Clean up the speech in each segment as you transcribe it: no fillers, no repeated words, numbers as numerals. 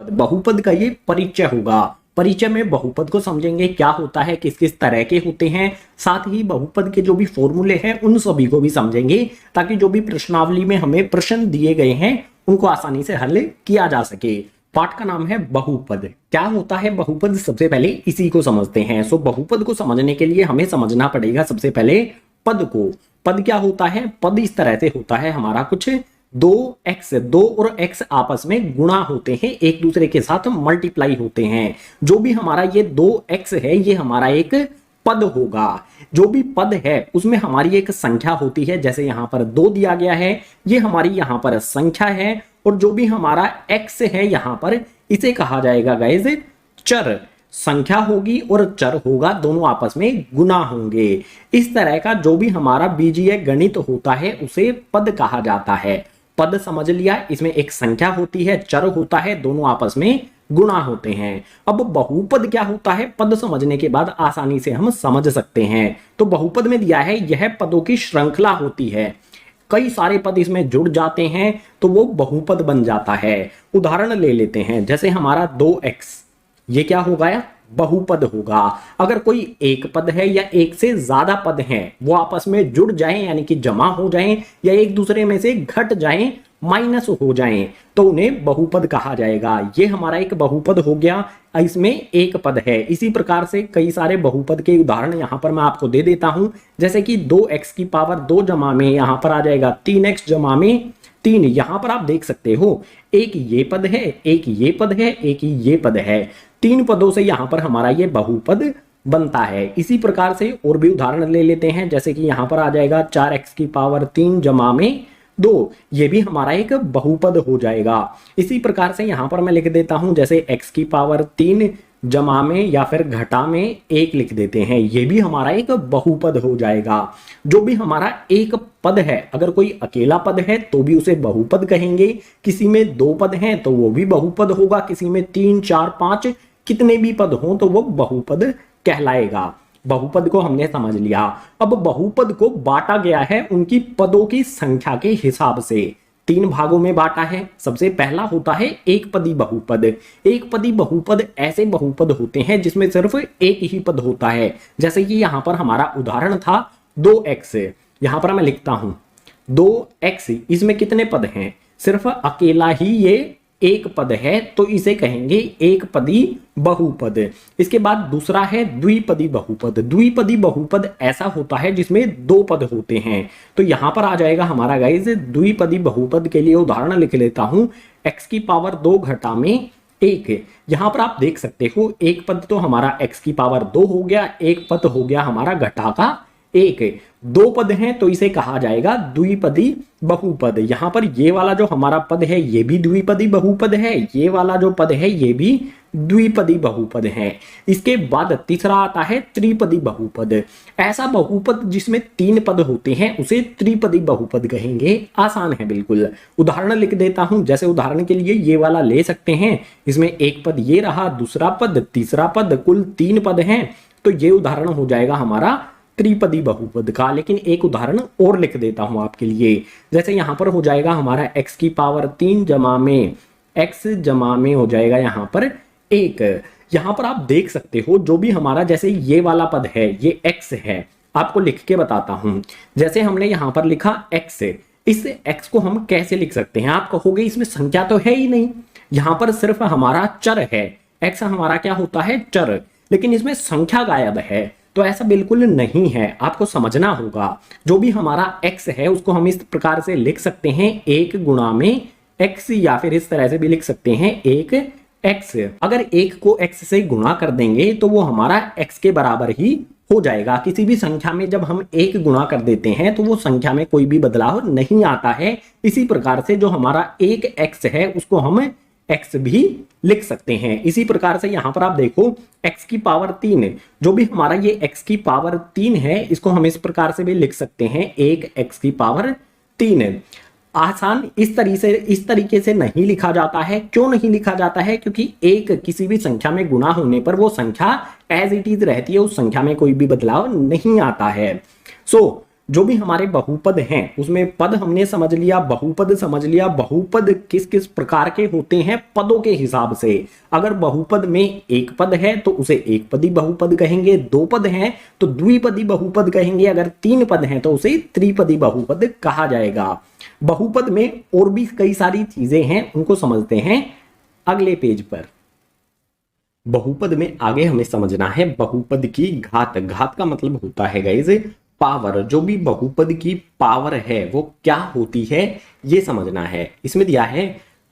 बहुपद का ये परिचय होगा। परिचय में बहुपद को समझेंगे, क्या होता है, किस किस तरह के होते हैं, साथ ही बहुपद के जो भी फॉर्मूले हैं उन सभी को भी समझेंगे, ताकि जो भी प्रश्नावली में हमें प्रश्न दिए गए हैं उनको आसानी से हल किया जा सके। पाठ का नाम है बहुपद। क्या होता है बहुपद, सबसे पहले इसी को समझते हैं। सो बहुपद को समझने के लिए हमें समझना पड़ेगा सबसे पहले पद को। पद क्या होता है? पद इस तरह से होता है हमारा कुछ दो और x आपस में गुणा होते हैं, एक दूसरे के साथ मल्टीप्लाई होते हैं। जो भी हमारा ये 2x है ये हमारा एक पद होगा। जो भी पद है उसमें हमारी एक संख्या होती है, जैसे यहां पर 2 दिया गया है, ये हमारी यहां पर संख्या है। और जो भी हमारा x है यहां पर, इसे कहा जाएगा गाइस चर। संख्या होगी और चर होगा, दोनों आपस में गुना होंगे। इस तरह का जो भी हमारा बीजीय गणित होता है उसे पद कहा जाता है। पद समझ लिया, इसमें एक संख्या होती है, चर होता है, दोनों आपस में गुणा होते हैं। अब बहुपद क्या होता है, पद समझने के बाद आसानी से हम समझ सकते हैं। तो बहुपद में दिया है यह पदों की श्रृंखला होती है, कई सारे पद इसमें जुड़ जाते हैं तो वो बहुपद बन जाता है। उदाहरण ले लेते हैं, जैसे हमारा 2x, ये क्या होगा? बहुपद होगा। अगर कोई एक पद है या एक से ज्यादा पद हैं वो आपस में जुड़ जाएं, यानी कि जमा हो जाएं, या एक दूसरे में से घट जाएं, माइनस हो जाएं, तो उन्हें बहुपद कहा जाएगा। ये हमारा एक बहुपद हो गया, इसमें एक पद है। इसी प्रकार से कई सारे बहुपद के उदाहरण यहां पर मैं आपको दे देता हूं, जैसे कि 2x की पावर 2 जमा में यहां पर आ जाएगा 3x जमा में 3। यहां पर आप देख सकते हो एक ये पद है, एक ये पद है, एक ये पद है। 3 पदों से यहां पर हमारा ये बहुपद बनता है। इसी प्रकार से और भी उदाहरण ले लेते हैं, जैसे कि यहां पर आ जाएगा 4x की पावर 3 जमा में 2, ये भी हमारा एक बहुपद हो जाएगा। इसी प्रकार से यहां पर मैं लिख देता हूं, जैसे x की पावर 3 जमा में या फिर घटा में 1 लिख देते हैं, ये भी हमारा एक बहुपद हो जाएगा। जो भी हमारा एक पद है, अगर कोई अकेला पद है तो भी उसे बहुपद कहेंगे, किसी में 2 पद हैं तो वो भी बहुपद होगा, किसी में 3 4 5 कितने भी पद हों तो वो बहुपद कहलाएगा। बहुपद को हमने समझ लिया। अब बहुपद को बांटा गया है उनकी पदों की संख्या के हिसाब से। 3 भागों में बांटा है। सबसे पहला होता है एक पदी बहुपद। एक पदी बहुपद ऐसे बहुपद होते हैं जिसमें सिर्फ एक ही पद होता है, जैसे कि यहां पर हमारा उदाहरण था 2x। यहां पर मैं लिखता हूं 2x, इसमें कितने पद हैं? सिर्फ अकेला ही ये एक पद है, तो इसे कहेंगे एक पदी बहुपद। इसके बाद दूसरा है द्विपदी बहुपद। द्विपदी बहुपद ऐसा होता है जिसमें 2 पद होते हैं। तो यहां पर आ जाएगा हमारा गाइस द्विपदी बहुपद के लिए उदाहरण लिख लेता हूं, x की पावर 2 घटा में 1। यहां पर आप देख सकते हो एक पद तो हमारा x की पावर 2 हो गया, एक पद हो गया हमारा घटा का 1। 2 पद हैं तो इसे कहा जाएगा द्विपदी बहुपद। यहां पर ये वाला जो हमारा पद है ये भी द्विपदी बहुपद है, ये वाला जो पद है ये भी द्विपदी बहुपद है। इसके बाद तीसरा आता है त्रिपदी बहुपद। ऐसा बहुपद जिसमें 3 पद होते हैं उसे त्रिपदी बहुपद कहेंगे। आसान है बिल्कुल। उदाहरण लिख देता हूं, जैसे उदाहरण के लिए ये वाला ले सकते हैं, इसमें एक पद ये रहा, दूसरा पद, तीसरा पद, कुल 3 पद हैं, तो ये उदाहरण हो जाएगा हमारा त्रिपदी बहुपद का। लेकिन एक उदाहरण और लिख देता हूं आपके लिए, जैसे यहां पर हो जाएगा हमारा x की पावर 3 जमा में x जमा में हो जाएगा यहां पर 1। यहां पर आप देख सकते हो जो भी हमारा, जैसे ये वाला पद है ये x है, आपको लिख के बताता हूं। जैसे हमने यहां पर लिखा x, इस x को हम कैसे लिख सकते हैं? आप कहोगे इसमें संख्या तो है ही नहीं, यहां पर सिर्फ हमारा चर है। x हमारा क्या होता है? चर। लेकिन इसमें संख्या गायब है, तो ऐसा बिल्कुल नहीं है, आपको समझना होगा। जो भी हमारा x है उसको हम इस प्रकार से लिख सकते हैं 1 गुणा में x, या फिर इस तरह से भी लिख सकते हैं 1x। अगर 1 को x से गुणा कर देंगे तो वो हमारा x के बराबर ही हो जाएगा। किसी भी संख्या में जब हम 1 गुणा कर देते हैं तो वो संख्या में कोई भी बदलाव नहीं आता है। इसी प्रकार से जो हमारा 1x है उसको हम x भी लिख सकते हैं। इसी प्रकार से यहां पर आप देखो x की पावर 3, जो भी हमारा ये x की पावर 3 है इसको हम इस प्रकार से भी लिख सकते हैं 1x की पावर 3। आसान इस तरीके से नहीं लिखा जाता है। क्यों नहीं लिखा जाता है? क्योंकि एक किसी भी संख्या में गुणा होने पर वो संख्या एज इट इज रहती है, उस संख्या में कोई भी बदलाव नहीं आता है। सो जो भी हमारे बहुपद हैं उसमें पद हमने समझ लिया, बहुपद समझ लिया। बहुपद किस किस प्रकार के होते हैं पदों के हिसाब से। अगर बहुपद में एक पद है तो उसे एक पदी बहुपद कहेंगे, दो पद हैं तो द्विपदी बहुपद कहेंगे, अगर तीन पद हैं तो उसे त्रिपदी बहुपद कहा जाएगा। बहुपद में और भी कई सारी चीजें हैं, उनको समझते हैं अगले पेज पर। बहुपद में आगे हमें समझना है बहुपद की घात। घात का मतलब होता है गाइस पावर। जो भी बहुपद की पावर है वो क्या होती है ये समझना है। इसमें दिया है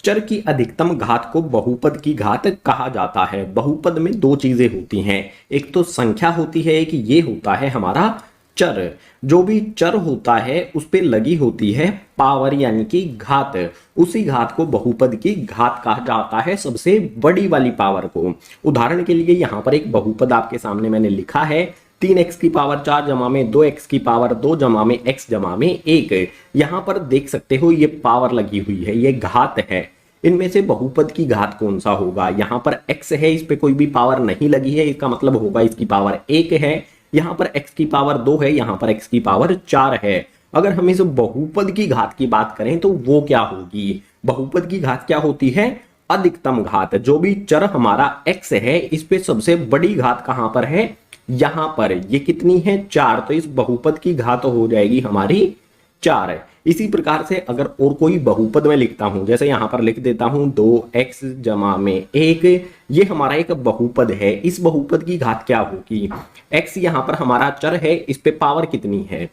चर की अधिकतम घात को बहुपद की घात कहा जाता है। बहुपद में दो चीजें होती हैं, एक तो संख्या होती है, एक ये होता है हमारा चर। जो भी चर होता है उस पे लगी होती है पावर यानी कि घात, उसी घात को बहुपद की घात कहा जाता है, सबसे बड़ी वाली पावर को। उदाहरण के लिए यहाँ पर एक बहुपद आपके सामने मैंने लिखा है 3x की पावर 4 जमा में 2x की पावर 2 जमा में x जमा में 1। यहाँ पर देख सकते हो ये पावर लगी हुई है, ये घात है। इनमें से बहुपद की घात कौन सा होगा? यहाँ पर x है, इस पे कोई भी पावर नहीं लगी है, इसका मतलब होगा इसकी पावर 1 है। यहाँ पर x की पावर 2 है, यहाँ पर x की पावर 4 है। अगर हम इस बहुपद की घात की बात करें तो वो क्या होगी? बहुपद की घात क्या होती है? अधिकतम घात। जो भी चर हमारा x है इस पे सबसे बड़ी घात कहां पर है? यहां पर। ये कितनी है? 4। तो इस बहुपद की घात हो जाएगी हमारी 4। इसी प्रकार से अगर और कोई बहुपद में लिखता हूं, जैसे यहां पर लिख देता हूं 2x जमा में 1, ये हमारा एक बहुपद है। इस बहुपद की घात क्या होगी? x यहां पर हमारा चर है, इस पे पावर कितनी है?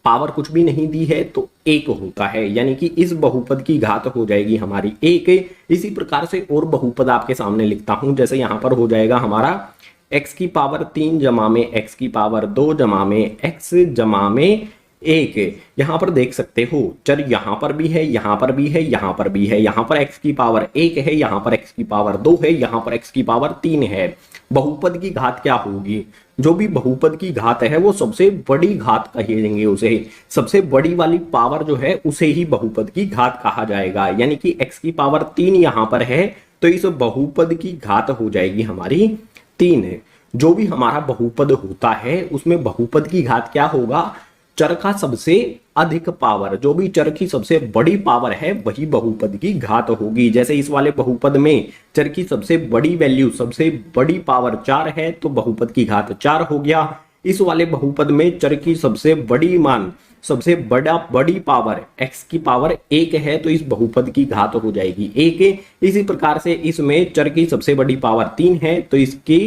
पावर कुछ भी नहीं दी है तो 1 होता है, यानी कि इस बहुपद की घात हो जाएगी हमारी 1। इसी प्रकार से और बहुपद आपके सामने लिखता हूं, जैसे यहां पर हो जाएगा हमारा x की पावर 3 जमा में x की पावर 2 जमा में x जमा में 1। यहां पर देख सकते हो चर यहां पर भी है, यहां पर भी है, यहां पर भी है। यहां पर x की पावर 1 है, यहां पर x की पावर 2 है, यहां पर x की पावर 3 है। बहुपद की घात क्या होगी? जो भी बहुपद की घात है वो सबसे बड़ी घात कहेंगे उसे। सबसे बड़ी वाली पावर जो है उसे ही बहुपद की घात कहा जाएगा। यानी कि x की पावर 3 यहां पर है तो इस बहुपद की घात हो जाएगी हमारी 3। जो भी हमारा बहुपद होता है उसमें बहुपद की घात क्या होगा? चर का सबसे अधिक पावर। जो भी चर की सबसे बड़ी पावर है वही बहुपद की घात होगी। जैसे इस वाले बहुपद में चर की सबसे बड़ी वैल्यू, सबसे बड़ी पावर 4 है तो बहुपद की घात 4 हो गया। इस वाले बहुपद में चर की सबसे बड़ी मान, सबसे बड़ी पावर x की पावर 1 है तो इस बहुपद की घात हो जाएगी 1। इसी प्रकार से इसमें चर की सबसे बड़ी पावर 3 है तो इसकी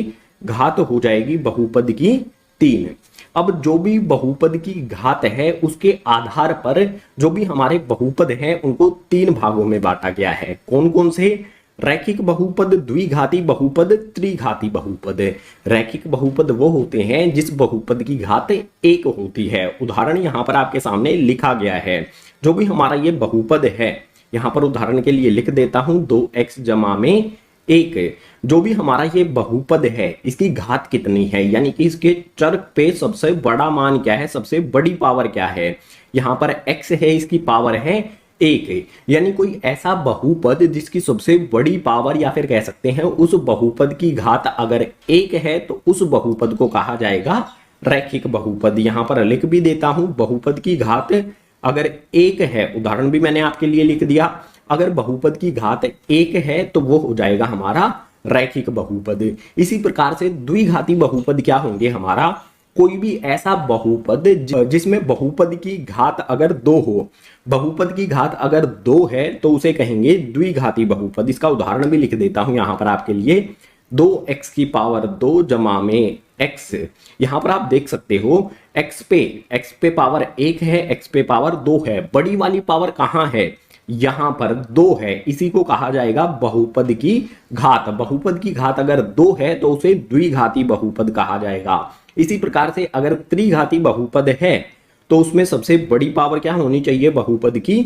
घात हो जाएगी बहुपद की 3। अब जो भी बहुपद की घात है उसके आधार पर जो भी हमारे बहुपद हैं उनको 3 भागों में बांटा गया है। कौन कौन से? रैखिक बहुपद, द्विघाती बहुपद, त्रिघाती बहुपद। रैखिक बहुपद वो होते हैं जिस बहुपद की घात 1 होती है। उदाहरण यहाँ पर आपके सामने लिखा गया है। जो भी हमारा ये बहुपद है, यहाँ पर उदाहरण के लिए लिख देता हूं 2x जमा में 1। जो भी हमारा ये बहुपद है इसकी घात कितनी है, यानी कि इसके चर पे सबसे बड़ा मान क्या है, सबसे बड़ी पावर क्या है? यहाँ पर x है, इसकी पावर है 1। यानी कोई ऐसा बहुपद जिसकी सबसे बड़ी पावर, या फिर कह सकते हैं उस बहुपद की घात अगर 1 है तो उस बहुपद को कहा जाएगा रैखिक बहुपद। यहाँ पर लिख भी देता हूं बहुपद की घात अगर 1 है, उदाहरण भी मैंने आपके लिए लिख दिया। अगर बहुपद की घात 1 है तो वो हो जाएगा हमारा रैखिक बहुपद। इसी प्रकार से द्विघाती बहुपद क्या होंगे हमारा? कोई भी ऐसा बहुपद जिसमें बहुपद की घात अगर 2 हो, बहुपद की घात अगर 2 है तो उसे कहेंगे द्विघाती बहुपद। इसका उदाहरण भी लिख देता हूं यहां पर आपके लिए 2x की पावर 2 जमा में x। यहां पर आप देख सकते हो x पे पावर 1 है, x पे पावर 2 है। बड़ी वाली पावर कहां है? यहां पर 2 है, इसी को कहा जाएगा बहुपद की घात। बहुपद की घात अगर 2 है तो उसे द्विघाती बहुपद कहा जाएगा। इसी प्रकार से अगर त्रिघाती बहुपद है तो उसमें सबसे बड़ी पावर क्या होनी चाहिए? बहुपद की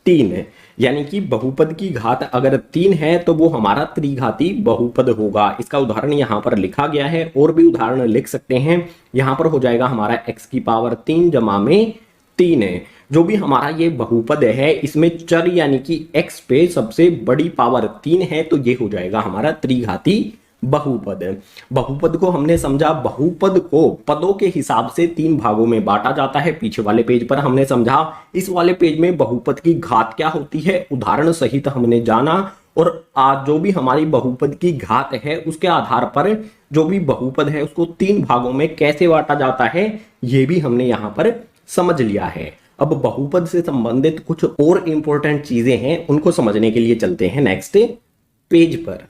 3। यानी कि बहुपद की घात अगर 3 है तो वो हमारा त्रिघाती बहुपद होगा। इसका उदाहरण यहाँ पर लिखा गया है, और भी उदाहरण लिख सकते हैं। यहाँ पर हो जाएगा हमारा x की पावर 3 जमा में 3। जो भी हमारा ये बहुपद है इसमें चर यानी कि x पे सबसे बड़ी पावर 3 है तो ये हो जाएगा हमारा त्रिघाती बहुपद। बहुपद को हमने समझा, बहुपद को पदों के हिसाब से 3 भागों में बांटा जाता है। पीछे वाले पेज पर हमने समझा। इस वाले पेज में बहुपद की घात क्या होती है उदाहरण सहित हमने जाना, और आज जो भी हमारी बहुपद की घात है उसके आधार पर जो भी बहुपद है उसको 3 भागों में कैसे बांटा जाता है ये भी हमने यहां पर समझ लिया है। अब बहुपद से संबंधित कुछ और इंपॉर्टेंट चीजें हैं, उनको समझने के लिए चलते हैं नेक्स्ट पेज पर।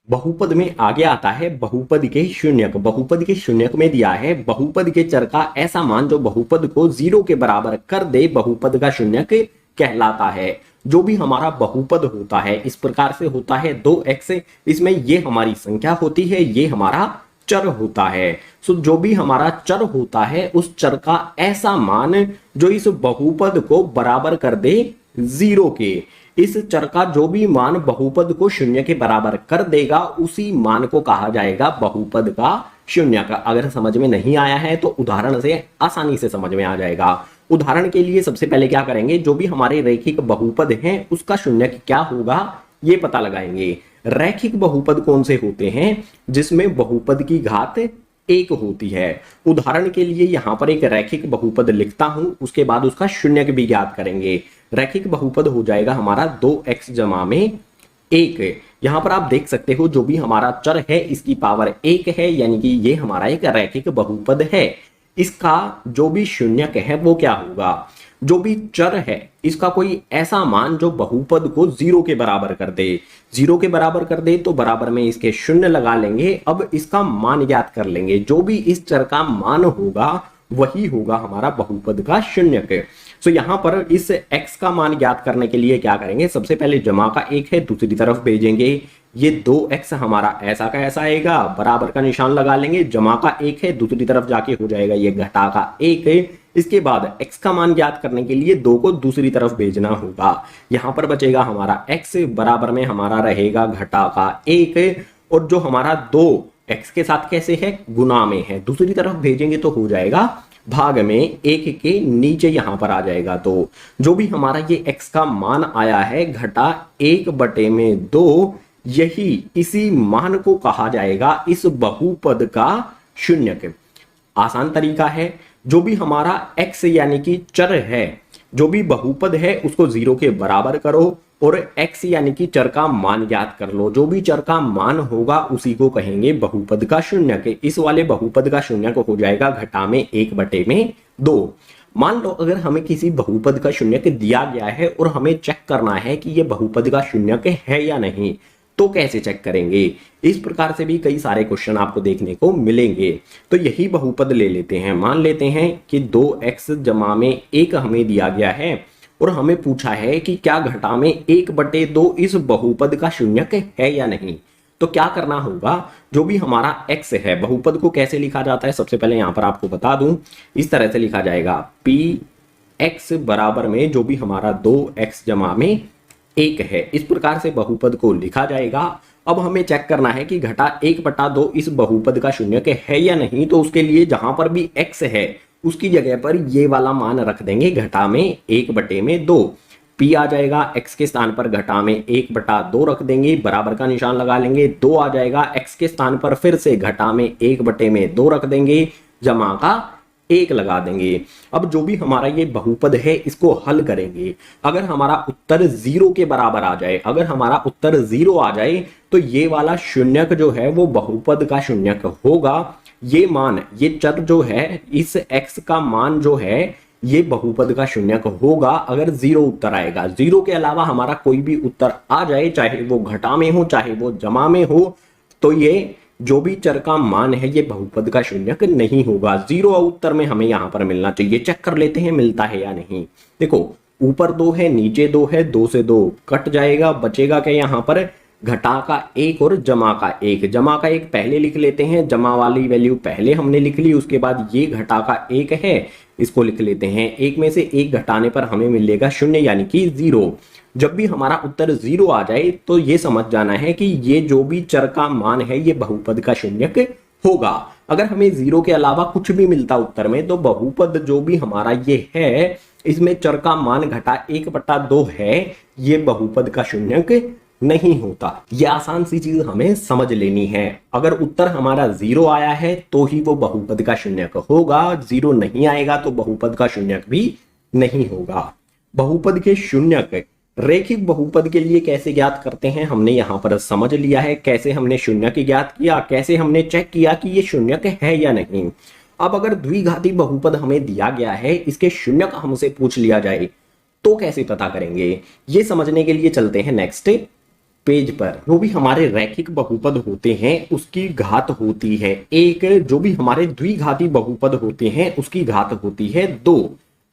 बहुपद में आगे आता है बहुपद के शून्यक। बहुपद के शून्यक में दिया है बहुपद के चर का ऐसा मान जो बहुपद को 0 के बराबर कर दे बहुपद का शून्यक कहलाता है। जो भी हमारा बहुपद होता है इस प्रकार से होता है 2x, इसमें ये हमारी संख्या होती है, ये हमारा चर होता है। सो जो भी हमारा चर होता है उस चर का ऐसा मान जो इस बहुपद को बराबर कर दे 0 के, इस चर का जो भी मान बहुपद को 0 के बराबर कर देगा उसी मान को कहा जाएगा बहुपद का शून्यक। अगर समझ में नहीं आया है तो उदाहरण से आसानी से समझ में आ जाएगा। उदाहरण के लिए सबसे पहले क्या करेंगे, जो भी हमारे रैखिक बहुपद हैं उसका शून्यक क्या होगा ये पता लगाएंगे। रैखिक बहुपद कौन से होते हैं जिसमें बहुपद की घात 1 होती है। उदाहरण के लिए यहां पर एक रैखिक बहुपद लिखता हूं, उसके बाद उसका शून्यक भी ज्ञात करेंगे। रैखिक बहुपद हो जाएगा हमारा 2x जमा में 1। यहां पर आप देख सकते हो जो भी हमारा चर है इसकी पावर 1 है, यानी कि ये हमारा एक रैखिक बहुपद है। इसका जो भी शून्यक है वो क्या होगा, जो भी चर है इसका कोई ऐसा मान जो बहुपद को 0 के बराबर कर दे। 0 के बराबर कर दे तो बराबर में इसके शून्य लगा लेंगे। अब इसका मान ज्ञात कर लेंगे, जो भी इस चर का मान होगा वही होगा हमारा बहुपद का शून्यक। सो यहां पर इस x का मान ज्ञात करने के लिए क्या करेंगे, सबसे पहले जमा का 1 है दूसरी तरफ भेजेंगे, ये 2x हमारा ऐसा का ऐसा आएगा, बराबर का निशान लगा लेंगे, जमा का 1 है दूसरी तरफ जाके हो जाएगा ये घटा का 1 है। इसके बाद x का मान ज्ञात करने के लिए 2 को दूसरी तरफ भेजना होगा, यहां पर बचेगा हमारा x, बराबर में हमारा रहेगा घटा का 1, और जो हमारा 2 x के साथ कैसे है गुना में है, दूसरी तरफ भेजेंगे तो हो जाएगा भाग में, 1 के नीचे यहां पर आ जाएगा। तो जो भी हमारा ये x का मान आया है घटा 1/2, यही इसी मान को कहा जाएगा इस बहुपद का शून्यक। आसान तरीका है, जो भी हमारा x यानी कि चर है, जो भी बहुपद है उसको 0 के बराबर करो और x यानी कि चर का मान ज्ञात कर लो। जो भी चर का मान होगा उसी को कहेंगे बहुपद का शून्यक। इस वाले बहुपद का शून्यक हो जाएगा घटा में 1/2। मान लो अगर हमें किसी बहुपद का शून्यक दिया गया है और हमें चेक करना है कि यह बहुपद का शून्यक है या नहीं, तो कैसे चेक करेंगे। इस प्रकार से भी कई सारे क्वेश्चन आपको देखने को मिलेंगे। तो यही बहुपद ले लेते हैं, मान लेते हैं कि 2x जमा में 1 हमें दिया गया है और हमें पूछा है कि क्या घटा में 1/2 इस बहुपद का शून्यक है या नहीं। तो क्या करना होगा, जो भी हमारा x है, बहुपद को कैसे लिखा जाता है सबसे पहले यहां पर आपको बता दूं, इस तरह से लिखा जाएगा px बराबर में जो भी हमारा 2x जमा में 1 है, इस प्रकार से बहुपद को लिखा जाएगा। अब हमें चेक करना है कि घटा 1/2 इस बहुपद का शून्यक है या नहीं, तो उसके लिए जहां पर भी x है उसकी जगह पर ये वाला मान रख देंगे घटा में 1/2। p आ जाएगा, x के स्थान पर घटा में 1/2 रख देंगे, बराबर का निशान लगा लेंगे, 2 आ जाएगा, x के स्थान पर फिर से घटा में 1/2 रख देंगे, जमा का 1 लगा देंगे। अब जो भी हमारा ये बहुपद है इसको हल करेंगे। अगर हमारा उत्तर 0 के बराबर आ जाए, अगर हमारा उत्तर 0 आ जाए तो ये वाला शून्यक जो है वो बहुपद का शून्यक होगा। ये मान, ये चर जो है, इस x का मान जो है ये बहुपद का शून्यक होगा अगर 0 उत्तर आएगा। 0 के अलावा हमारा कोई भी उत्तर आ जाए, चाहे वो घटा में हो चाहे वो जमा में हो, तो ये जो भी चर का मान है ये बहुपद का शून्यक नहीं होगा। 0 उत्तर में हमें यहां पर मिलना चाहिए। चेक कर लेते हैं मिलता है या नहीं। देखो ऊपर 2 है नीचे 2 है, 2 से 2 कट जाएगा, बचेगा क्या यहां पर घटा का 1 और जमा का 1। जमा का 1 पहले लिख लेते हैं, जमा वाली वैल्यू पहले हमने लिख ली, उसके बाद ये घटा का 1 है इसको लिख लेते हैं। 1 में से 1 घटाने पर हमें मिलेगा 0 यानी कि 0। जब भी हमारा उत्तर 0 आ जाए तो ये समझ जाना है कि ये जो भी चर का मान है ये बहुपद का शून्यक होगा। अगर हमें 0 के अलावा कुछ भी मिलता उत्तर में तो बहुपद जो भी हमारा ये है इसमें चर का मान घटा 1/2 है, ये बहुपद का शून्यक नहीं होता। यह आसान सी चीज हमें समझ लेनी है। अगर उत्तर हमारा 0 आया है तो ही वो बहुपद का शून्यक होगा, 0 नहीं आएगा तो बहुपद का शून्यक भी नहीं होगा। बहुपद के शून्यक रेखिक बहुपद के लिए कैसे ज्ञात करते हैं हमने यहां पर समझ लिया है। कैसे हमने शून्यक ज्ञात किया, कैसे हमने चेक किया कि ये शून्यक है या नहीं। अब अगर द्विघाती बहुपद हमें दिया गया है, इसके शून्यक हमसे पूछ लिया जाए तो कैसे पता करेंगे, ये समझने के लिए चलते हैं नेक्स्ट पेज पर। जो भी हमारे रैखिक बहुपद होते हैं उसकी घात होती है 1, जो भी हमारे द्विघाती बहुपद होते हैं उसकी घात होती है 2।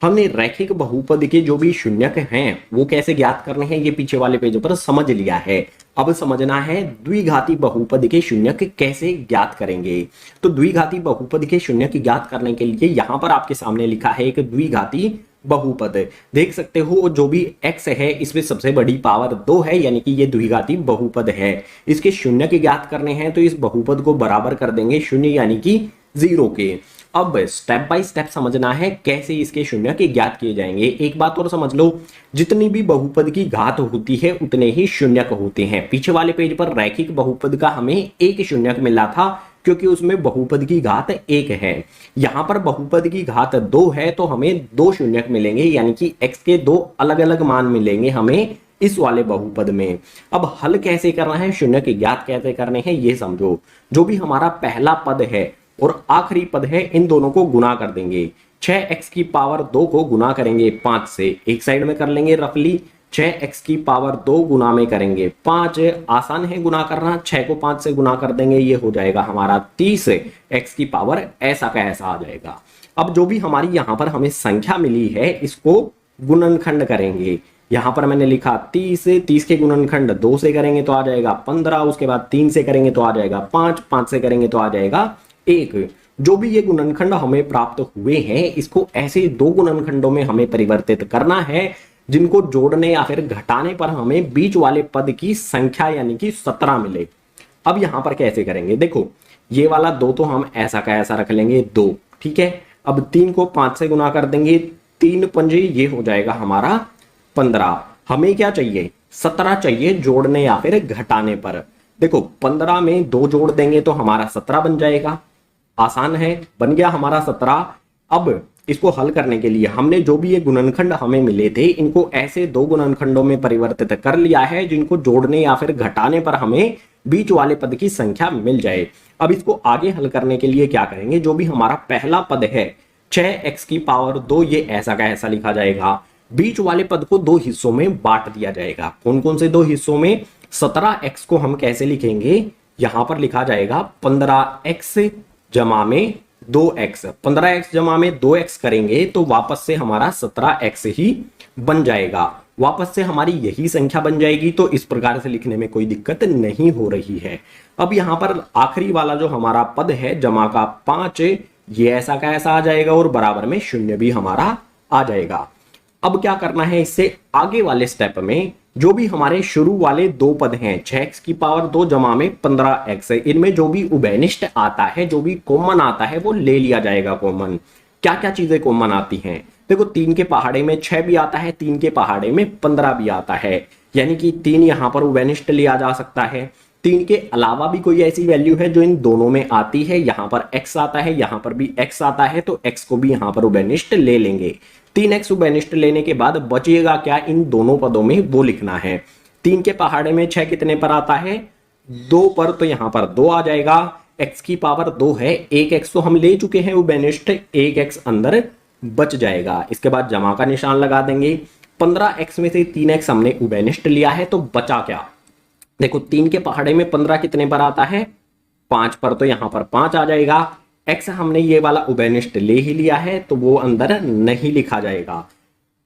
हमने रैखिक बहुपद के जो भी शून्यक हैं वो कैसे ज्ञात करने हैं ये पीछे वाले पेज पर समझ लिया है। अब समझना है द्विघाती बहुपद के शून्यक कैसे ज्ञात करेंगे। तो द्विघाती बहुपद के शून्यक ज्ञात करने के लिए यहां पर आपके सामने लिखा है एक द्विघाती बहुपद। देख सकते हो जो भी x है इसमें सबसे बड़ी पावर 2 है, यानी कि ये द्विघाती बहुपद है। इसके शून्यक ज्ञात करने हैं तो इस बहुपद को बराबर कर देंगे 0 यानी कि 0 के। अब स्टेप बाय स्टेप समझना है कैसे इसके शून्यक ज्ञात किए जाएंगे। एक बात और समझ लो, जितनी भी बहुपद की घात होती है उतने ही शून्यक होते हैं। पीछे वाले पेज पर रैखिक बहुपद का हमें एक शून्यक मिला था क्योंकि उसमें बहुपद की घात 1 है। यहां पर बहुपद की घात 2 है तो हमें 2 शून्यक मिलेंगे, यानी कि x के 2 अलग अलग मान मिलेंगे हमें इस वाले बहुपद में। अब हल कैसे करना है, शून्यक ज्ञात कैसे करने हैं ये समझो। जो भी हमारा पहला पद है और आखिरी पद है इन दोनों को गुना कर देंगे। 6x की पावर 2 को गुना करेंगे 5 से, एक साइड में कर लेंगे रफली। 6x की पावर 2 गुना में करेंगे 5, आसान है गुना करना, 6 को 5 से गुना कर देंगे, ये हो जाएगा हमारा 30। x की पावर ऐसा का ऐसा आ जाएगा। अब जो भी हमारी यहाँ पर हमें संख्या मिली है इसको गुणनखंड करेंगे। यहाँ पर मैंने लिखा 30, 30 के गुणनखंड 2 से करेंगे तो आ जाएगा 15, उसके बाद 3 से करेंगे तो आ जाएगा 5, 5 से करेंगे तो आ जाएगा 1। जो भी ये गुणनखंड हमें प्राप्त हुए हैं इसको ऐसे 2 गुणनखंडों में हमें परिवर्तित करना है जिनको जोड़ने या फिर घटाने पर हमें बीच वाले पद की संख्या यानी कि 17 मिले। अब यहां पर कैसे करेंगे, देखो ये वाला 2 तो हम ऐसा का ऐसा रख लेंगे 2, ठीक है। अब 3 को 5 से गुना कर देंगे, 3 पंजे ये हो जाएगा हमारा 15। हमें क्या चाहिए, 17 चाहिए जोड़ने या फिर घटाने पर। देखो 15 में 2 जोड़ देंगे तो हमारा 17 बन जाएगा, आसान है, बन गया हमारा 17। अब इसको हल करने के लिए हमने जो भी ये गुणनखंड हमें मिले थे इनको ऐसे 2 गुणनखंडों में परिवर्तित कर लिया है जिनको जोड़ने या फिर घटाने पर हमें बीच वाले पद की संख्या मिल जाए। अब इसको आगे हल करने के लिए क्या करेंगे, जो भी हमारा पहला पद है 6x की पावर 2 ये ऐसा का ऐसा लिखा जाएगा। बीच वाले पद को 2 हिस्सों में बांट दिया जाएगा। कौन कौन से 2 हिस्सों में, 17x को हम कैसे लिखेंगे, यहां पर लिखा जाएगा 15x जमा में 2x। 15x जमा में 2x करेंगे तो वापस से हमारा 17x ही बन जाएगा, वापस से हमारी यही संख्या बन जाएगी। तो इस प्रकार से लिखने में कोई दिक्कत नहीं हो रही है। अब यहां पर आखिरी वाला जो हमारा पद है जमा का 5 ये ऐसा का ऐसा आ जाएगा और बराबर में 0 भी हमारा आ जाएगा। अब क्या करना है, इससे आगे वाले स्टेप में जो भी हमारे शुरू वाले 2 पद हैं 6x की पावर 2 जमा में 15x, इनमें जो भी उभयनिष्ठ आता है, जो भी कॉमन आता है वो ले लिया जाएगा कॉमन। क्या क्या चीजें कॉमन आती हैं, देखो 3 के पहाड़े में 6 भी आता है, 3 के पहाड़े में 15 भी आता है, यानी कि 3 यहां पर उभयनिष्ठ लिया जा सकता है। 3 के अलावा भी कोई ऐसी वैल्यू है जो इन दोनों में आती है, यहां पर x आता है, यहां पर भी x आता है, तो x को भी यहां पर उभयनिष्ठ ले लेंगे। 3x उभयनिष्ठ लेने के बाद बचेगा क्या, इन दोनों पदों में वो लिखना है। 3 के पहाड़े में 6 कितने पर आता है, 2 पर, तो यहां पर 2 आ जाएगा। x की पावर 2 है, 1x तो हम ले चुके हैं उभयनिष्ठ, 1x अंदर बच जाएगा। इसके बाद जमा का निशान लगा देंगे। 15x में से 3x हमने उभयनिष्ठ लिया है तो बचा क्या, देखो 3 के पहाड़े में 15 कितने पर आता है, 5 पर, तो यहां पर 5 आ जाएगा। x हमने ये वाला उभयनिष्ठ ले ही लिया है तो वो अंदर नहीं लिखा जाएगा।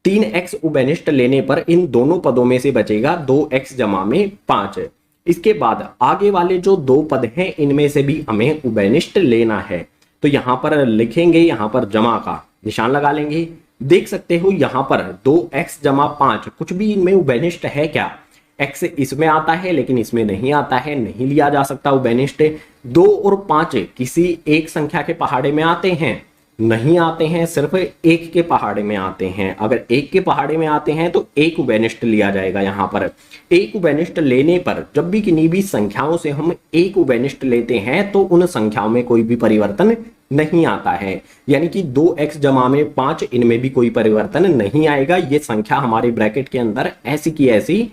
3x उभयनिष्ठ लेने पर इन दोनों पदों में से बचेगा 2x जमा में 5। इसके बाद आगे वाले जो 2 पद हैं इनमें से भी हमें उभयनिष्ठ लेना है, तो यहां पर लिखेंगे, यहां पर जमा का निशान लगा लेंगे। देख सकते हो यहां पर 2x जमा 5 कुछ भी इनमें उभयनिष्ठ है क्या, x इसमें आता है लेकिन इसमें नहीं आता है, नहीं लिया जा सकता उभयनिष्ठ। 2 और 5 किसी एक संख्या के पहाड़े में आते हैं, नहीं आते हैं, सिर्फ एक के पहाड़े में आते हैं। अगर एक के पहाड़े में आते हैं तो एक उभयनिष्ठ लिया जाएगा। यहाँ पर एक उभयनिष्ठ लेने पर जब भी किन्हीं भी संख्याओं से हम एक उभयनिष्ठ लेते हैं तो उन संख्याओं में कोई भी परिवर्तन नहीं आता है। यानी कि 2x जमा में 5, इनमें भी कोई परिवर्तन नहीं आएगा। ये संख्या हमारे ब्रैकेट के अंदर ऐसी की ऐसी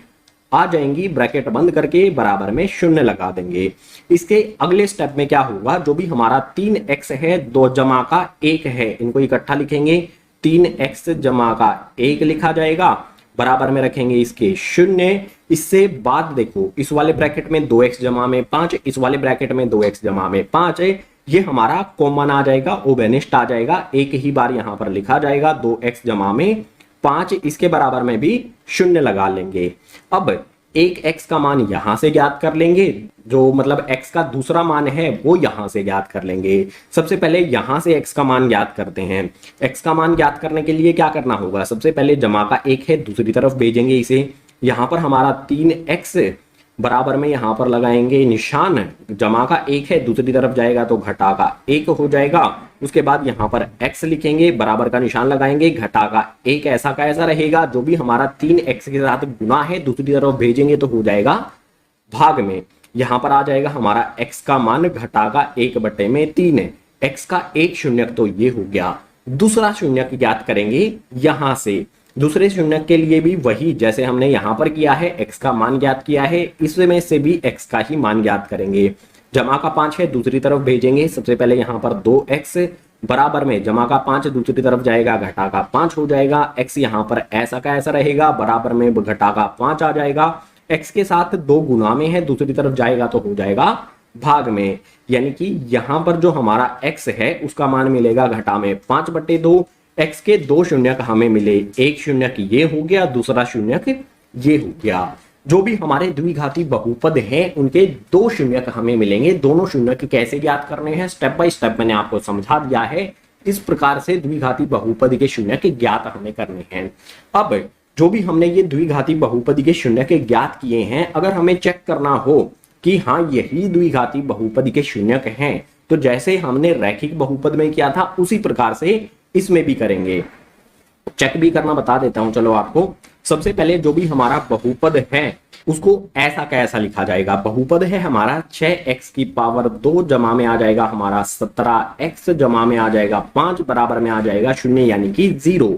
आ जाएंगी। ब्रैकेट बंद करके बराबर में 0 लगा देंगे। इसके अगले स्टेप में क्या होगा, जो भी हमारा 3x है 2 जमा का 1 है, इनको इकट्ठा लिखेंगे। 3x जमा का 1 लिखा जाएगा, बराबर में रखेंगे इसके 0। इससे बाद देखो, इस वाले ब्रैकेट में 2x जमा में 5, इस वाले ब्रैकेट में 2x जमा में 5 है, ये हमारा कॉमन आ जाएगा, उभयनिष्ठ आ जाएगा। एक ही बार यहां पर लिखा जाएगा 2x जमा में 5, इसके बराबर में भी 0 लगा लेंगे। अब एक x का मान यहां से ज्ञात कर लेंगे, जो मतलब x का दूसरा मान है वो यहां से ज्ञात कर लेंगे। सबसे पहले यहां से x का मान ज्ञात करते हैं। x का मान ज्ञात करने के लिए क्या करना होगा, सबसे पहले जमा का 1 है, दूसरी तरफ भेजेंगे इसे। यहां पर हमारा 3x बराबर में यहां पर लगाएंगे निशान, जमा का 1 है, दूसरी तरफ जाएगा तो घटा का 1 हो जाएगा। उसके बाद यहां पर x लिखेंगे, बराबर का निशान लगाएंगे, घटा का 1 ऐसा का ऐसा रहेगा। जो भी हमारा 3x के साथ गुना है दूसरी तरफ भेजेंगे तो हो जाएगा भाग में। यहां पर आ जाएगा हमारा x का मान घटा का 1/3 है। x का एक शून्यक तो ये हो गया। दूसरा शून्यक ज्ञात करेंगे यहां से। दूसरे शून्यक के लिए भी वही जैसे हमने यहां पर किया है, x का मान ज्ञात किया है, इसमें से भी x का ही मान ज्ञात करेंगे। जमा का 5 है, दूसरी तरफ भेजेंगे। सबसे पहले यहां पर 2x बराबर में जमा का 5 दूसरी तरफ जाएगा, घटा का 5 हो जाएगा। x यहां पर ऐसा का ऐसा रहेगा, बराबर में घटा का 5 आ जाएगा। x के साथ 2 गुना में है, दूसरी तरफ जाएगा तो हो जाएगा भाग में। यानी कि यहां पर जो हमारा x है उसका मान मिलेगा घटा में 5/2। x के 2 शून्यक हमें मिले, एक शून्यक ये हो गया, दूसरा शून्यक ये हो गया। जो भी हमारे द्विघाती बहुपद हैं उनके 2 शून्यक हमें मिलेंगे। दोनों शून्यक कैसे ज्ञात करने हैं स्टेप बाय स्टेप मैंने आपको समझा दिया है। इस प्रकार से द्विघाती बहुपद के शून्यक ज्ञात हमें करने हैं। अब जो भी हमने ये द्विघाती बहुपद के शून्यक ज्ञात किए हैं, अगर हमें चेक करना हो कि हाँ यही द्विघाती बहुपद के शून्यक हैं, तो जैसे हमने रैखिक बहुपद में किया था उसी प्रकार से इसमें भी करेंगे। चेक भी करना बता देता हूं चलो आपको। सबसे पहले जो भी हमारा बहुपद है उसको ऐसा कैसा लिखा जाएगा। बहुपद है हमारा 6x की पावर 2 जमा में आ जाएगा हमारा 17x जमा में आ जाएगा 5 बराबर में आ जाएगा 0 यानी कि 0।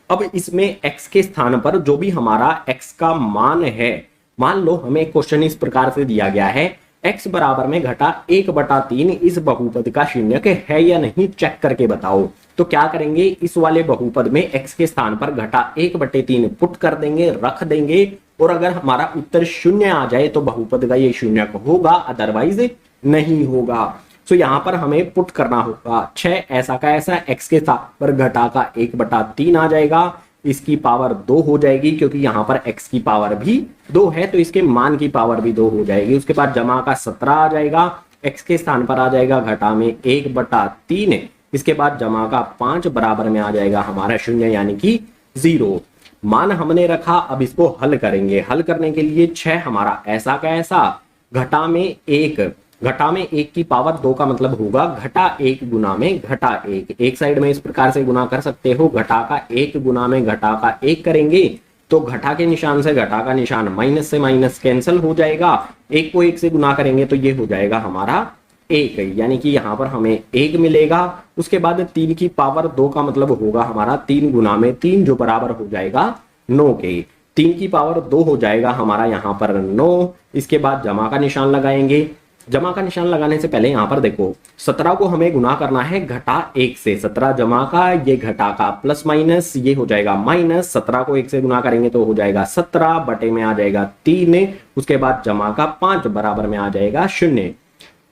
अब इसमें x के स्थान पर जो भी हमारा x का मान है, मान लो हमें क्वेश्चन इस प्रकार से दिया गया है, x बराबर में घटा 1/3 इस बहुपद का शून्यक है या नहीं चेक करके बताओ। तो क्या करेंगे, इस वाले बहुपद में x के स्थान पर घटा 1/3 पुट कर देंगे, रख देंगे, और अगर हमारा उत्तर 0 आ जाए तो बहुपद का ये शून्यक होगा, अदरवाइज नहीं होगा। तो यहां पर हमें पुट करना होगा 6 ऐसा का ऐसा, x के स्थान पर घटा का 1/3 आ जाएगा, इसकी पावर 2 हो जाएगी क्योंकि यहां पर x की पावर भी 2 है तो इसके मान की पावर भी 2 हो जाएगी। उसके बाद जमा का 17 आ जाएगा, x के स्थान पर आ जाएगा घटा में 1/3, इसके बाद जमा का 5 बराबर में आ जाएगा हमारा 0 यानी कि 0। मान हमने रखा, अब इसको हल करेंगे। हल करने के लिए 6 हमारा ऐसा का ऐसा, घटा में 1, घटा में 1 की पावर 2 का मतलब होगा घटा 1 गुना में घटा 1। एक साइड में इस प्रकार से गुना कर सकते हो, घटा का 1 गुना में घटा का 1 करेंगे तो घटा के निशान से घटा का निशान माइनस से माइनस कैंसिल हो जाएगा। 1 को 1 से गुना करेंगे तो ये हो जाएगा हमारा 1, यानी कि यहां पर हमें 1 मिलेगा। उसके बाद 3 की पावर 2 का मतलब होगा हमारा 3 गुना में 3 जो बराबर हो जाएगा 9 के। 3 की पावर 2 हो जाएगा हमारा यहाँ पर 9। इसके बाद जमा का निशान लगाएंगे। जमा का निशान लगाने से पहले यहाँ पर देखो 17 को हमें गुना करना है घटा 1 से। 17 जमा का, ये घटा का प्लस माइनस, ये हो जाएगा माइनस। 17 को 1 से गुना करेंगे तो हो जाएगा 17 बटे में आ जाएगा 3। उसके बाद जमा का 5 बराबर में आ जाएगा 0।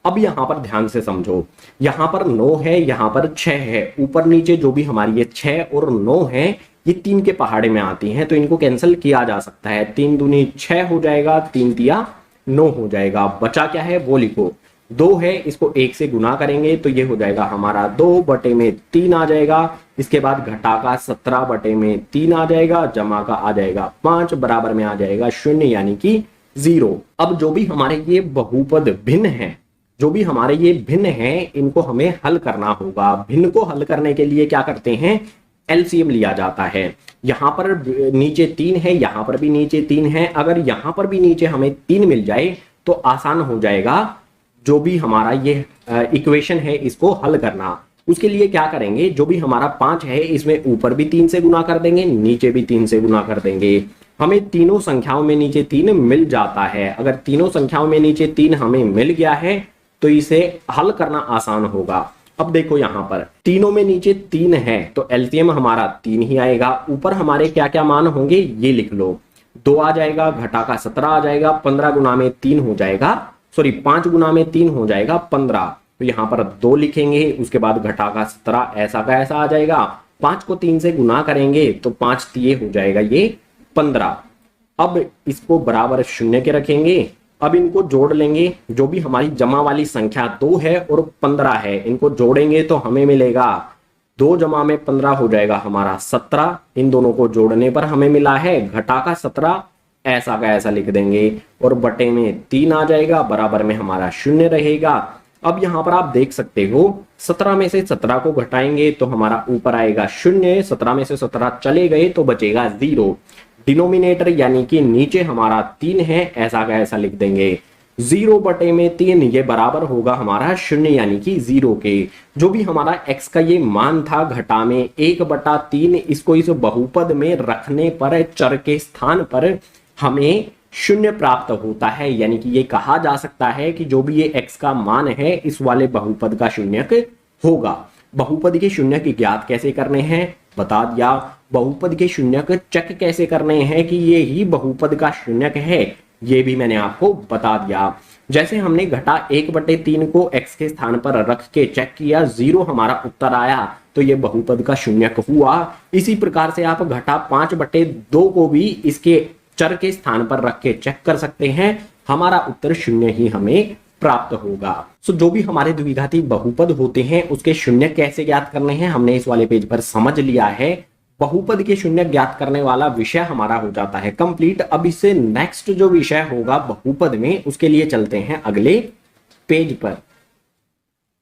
अब यहां पर ध्यान से समझो, यहां पर 9 है, यहां पर 6 है, ऊपर नीचे जो भी हमारी ये 6 और 9 है ये 3 के पहाड़े में आती हैं तो इनको कैंसिल किया जा सकता है। 3 दूनी 6 हो जाएगा, 3 तिया 9 हो जाएगा। बचा क्या है वो लिखो, 2 है, इसको 1 से गुना करेंगे तो ये हो जाएगा हमारा 2 बटे में 3 आ जाएगा। इसके बाद घटा का 17 बटे में 3 आ जाएगा, जमा का आ जाएगा 5 बराबर में आ जाएगा 0 यानी कि 0। अब जो भी हमारे ये बहुपद भिन्न है, जो भी हमारे ये भिन्न हैं इनको हमें हल करना होगा। भिन्न को हल करने के लिए क्या करते हैं, एलसीएम लिया जाता है। यहाँ पर नीचे 3 है, यहाँ पर भी नीचे 3 है, अगर यहाँ पर भी नीचे हमें 3 मिल जाए तो आसान हो जाएगा जो भी हमारा ये इक्वेशन है इसको हल करना। उसके लिए क्या करेंगे, जो भी हमारा 5 है इसमें ऊपर भी 3 से गुना कर देंगे, नीचे भी 3 से गुना कर देंगे। हमें तीनों संख्याओं में नीचे 3 मिल जाता है। अगर तीनों संख्याओं में नीचे 3 हमें मिल गया है तो इसे हल करना आसान होगा। अब देखो यहाँ पर तीनों में नीचे 3 है तो एलसीएम हमारा 3 ही आएगा। ऊपर हमारे क्या क्या मान होंगे ये लिख लो, 2 आ जाएगा, घटा का 17 आ जाएगा, 15 गुना में 3 हो जाएगा, सॉरी 5 गुना में 3 हो जाएगा 15। तो यहाँ पर 2 लिखेंगे, उसके बाद घटा का 17 ऐसा का ऐसा आ जाएगा। 5 को 3 से गुना करेंगे तो 5 तिये हो जाएगा ये 15। अब इसको बराबर 0 के रखेंगे। अब इनको जोड़ लेंगे, जो भी हमारी जमा वाली संख्या 2 है और 15 है इनको जोड़ेंगे तो हमें मिलेगा 2 जमा में 15 हो जाएगा हमारा 17। इन दोनों को जोड़ने पर हमें मिला है घटा का 17 ऐसा का ऐसा लिख देंगे और बटे में 3 आ जाएगा, बराबर में हमारा 0 रहेगा। अब यहाँ पर आप देख सकते हो 17 में से 17 को घटाएंगे तो हमारा ऊपर आएगा 0, 17 में से 17 चले गए तो बचेगा 0। डिनोमिनेटर यानी कि नीचे हमारा 3 है ऐसा का ऐसा लिख देंगे, 0 बटे में 3 ये बराबर होगा हमारा 0 यानी कि 0 के। जो भी हमारा x का ये मान था घटा में 1/3, इसको इस बहुपद में रखने पर चर के स्थान पर हमें 0 प्राप्त होता है। यानी कि ये कहा जा सकता है कि जो भी ये x का मान है इस वाले बहुपद का शून्यक होगा। बहुपद के शून्यक ज्ञात कैसे करने हैं बता दिया। बहुपद के शून्यक चेक कैसे करने हैं कि ये ही बहुपद का शून्यक है ये भी मैंने आपको बता दिया। जैसे हमने घटा 1/3 को x के स्थान पर रख के चेक किया, 0 हमारा उत्तर आया तो ये बहुपद का शून्यक हुआ। इसी प्रकार से आप घटा 5/2 को भी इसके चर के स्थान पर रख के चेक कर सकते हैं, हमारा उत्तर 0 ही हमें प्राप्त होगा। सो जो भी हमारे द्विघाती बहुपद होते हैं उसके शून्य कैसे ज्ञात करने हैं हमने इस वाले पेज पर समझ लिया है। बहुपद के शून्य ज्ञात करने वाला विषय हमारा हो जाता है कंप्लीट। अब इससे नेक्स्ट जो विषय होगा बहुपद में उसके लिए चलते हैं अगले पेज पर।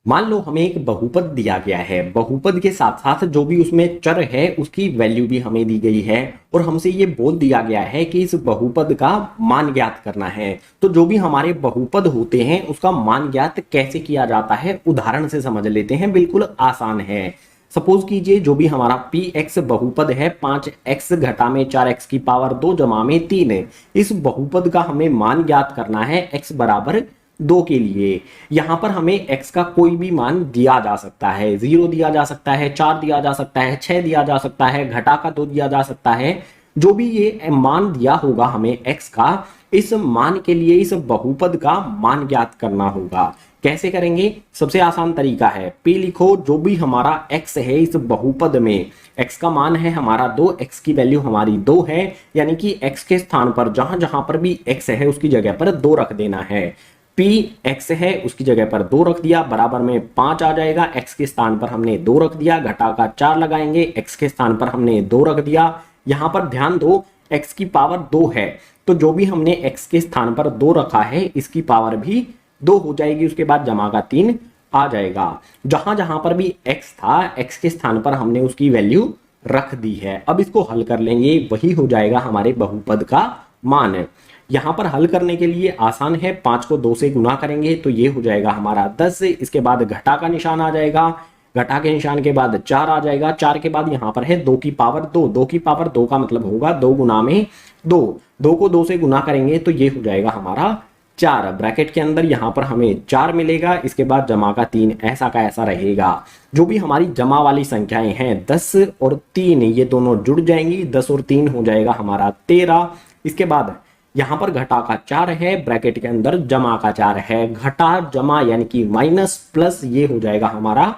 मान लो हमें एक बहुपद दिया गया है, बहुपद के साथ साथ जो भी उसमें चर है उसकी वैल्यू भी हमें दी गई है और हमसे ये बोल दिया गया है कि इस बहुपद का मान ज्ञात करना है। तो जो भी हमारे बहुपद होते हैं उसका मान ज्ञात कैसे किया जाता है उदाहरण से समझ लेते हैं, बिल्कुल आसान है। सपोज कीजिए जो भी हमारा px बहुपद है 5x घटा में 4x की पावर 2 जमा में 3 है, इस बहुपद का हमें मान ज्ञात करना है x बराबर 2 के लिए। यहां पर हमें x का कोई भी मान दिया जा सकता है, 0 दिया जा सकता है, 4 दिया जा सकता है, 6 दिया जा सकता है, घटा का 2 दिया जा सकता है। जो भी ये मान दिया होगा हमें x का, इस मान के लिए इस बहुपद का मान ज्ञात करना होगा। कैसे करेंगे? सबसे आसान तरीका है, p लिखो, जो भी हमारा x है इस बहुपद में, x का मान है हमारा 2, x की वैल्यू हमारी 2 है, यानी कि x के स्थान पर जहां जहां पर भी x है उसकी जगह पर 2 रख देना है। p x है उसकी जगह पर 2 रख दिया, बराबर में 5 आ जाएगा। x के स्थान पर हमने 2 रख दिया, घटा का 4 लगाएंगे, x के स्थान पर हमने 2 रख दिया। यहां पर ध्यान दो x की पावर 2 है तो जो भी हमने x के स्थान पर 2 रखा है इसकी पावर भी 2 हो जाएगी, उसके बाद जमा का 3 आ जाएगा। जहां जहां पर भी x था x के स्थान पर हमने उसकी वैल्यू रख दी है। अब इसको हल कर लेंगे, वही हो जाएगा हमारे बहुपद का मान। यहां पर हल करने के लिए आसान है, 5 को 2 से गुना करेंगे तो ये हो जाएगा हमारा 10, इसके बाद घटा का निशान आ जाएगा, घटा के निशान के बाद 4 आ जाएगा, 4 के बाद यहाँ पर है 2 की पावर 2, 2 की पावर 2 का मतलब होगा 2 गुना में 2, 2 को 2 से गुना करेंगे तो ये हो जाएगा हमारा 4, ब्रैकेट के अंदर यहाँ पर हमें 4 मिलेगा, इसके बाद जमा का 3 ऐसा का ऐसा रहेगा। जो भी हमारी जमा वाली संख्याएं हैं 10 और 3 ये दोनों जुड़ जाएंगी, 10 और 3 हो जाएगा हमारा 13। इसके बाद यहाँ पर घटा का 4 है, ब्रैकेट के अंदर जमा का 4 है, घटा जमा यानी कि माइनस प्लस ये हो जाएगा हमारा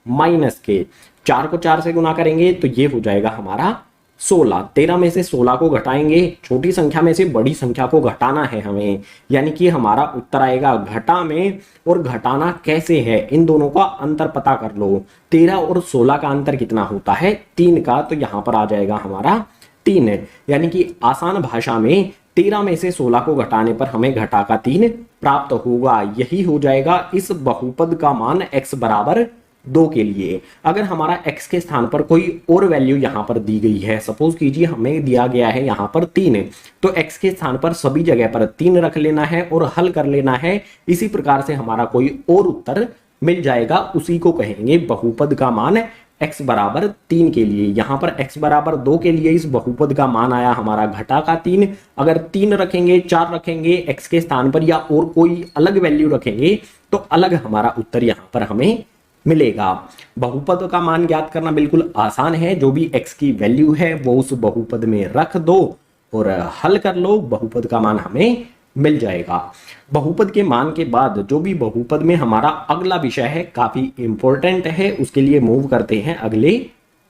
माइनस के, 4 को 4 से गुना करेंगे तो ये हो जाएगा हमारा 16। 13 में से 16 को घटाएंगे, छोटी संख्या में से बड़ी संख्या को घटाना है हमें, यानी कि हमारा उत्तर आएगा घटा में। और घटाना कैसे है, इन दोनों का अंतर पता कर लो, 13 और 16 का अंतर कितना होता है 3 का, तो यहाँ पर आ जाएगा हमारा 3, यानी कि आसान भाषा में 13 में से 16 को घटाने पर हमें घटा का 3 प्राप्त होगा। यही हो जाएगा इस बहुपद का मान x बराबर 2 के लिए। अगर हमारा x के स्थान पर कोई और वैल्यू यहाँ पर दी गई है, सपोज कीजिए हमें दिया गया है यहाँ पर 3, तो x के स्थान पर सभी जगह पर 3 रख लेना है और हल कर लेना है। इसी प्रकार से हमारा कोई और उत्तर मिल जाएगा, उसी को कहेंगे बहुपद का मान x बराबर 3 के लिए। यहाँ पर x बराबर 2 के लिए इस बहुपद का मान आया हमारा घटा का 3। अगर 3 रखेंगे, 4 रखेंगे x के स्थान पर या और कोई अलग वैल्यू रखेंगे तो अलग हमारा उत्तर यहाँ पर हमें मिलेगा। बहुपद का मान ज्ञात करना बिल्कुल आसान है। जो भी x की वैल्यू है वो उस बहुपद में रख दो और हल कर लो, बहुपद का मान हमें मिल जाएगा। बहुपद के मान के बाद जो भी बहुपद में हमारा अगला विषय है काफी इंपॉर्टेंट है, उसके लिए मूव करते हैं अगले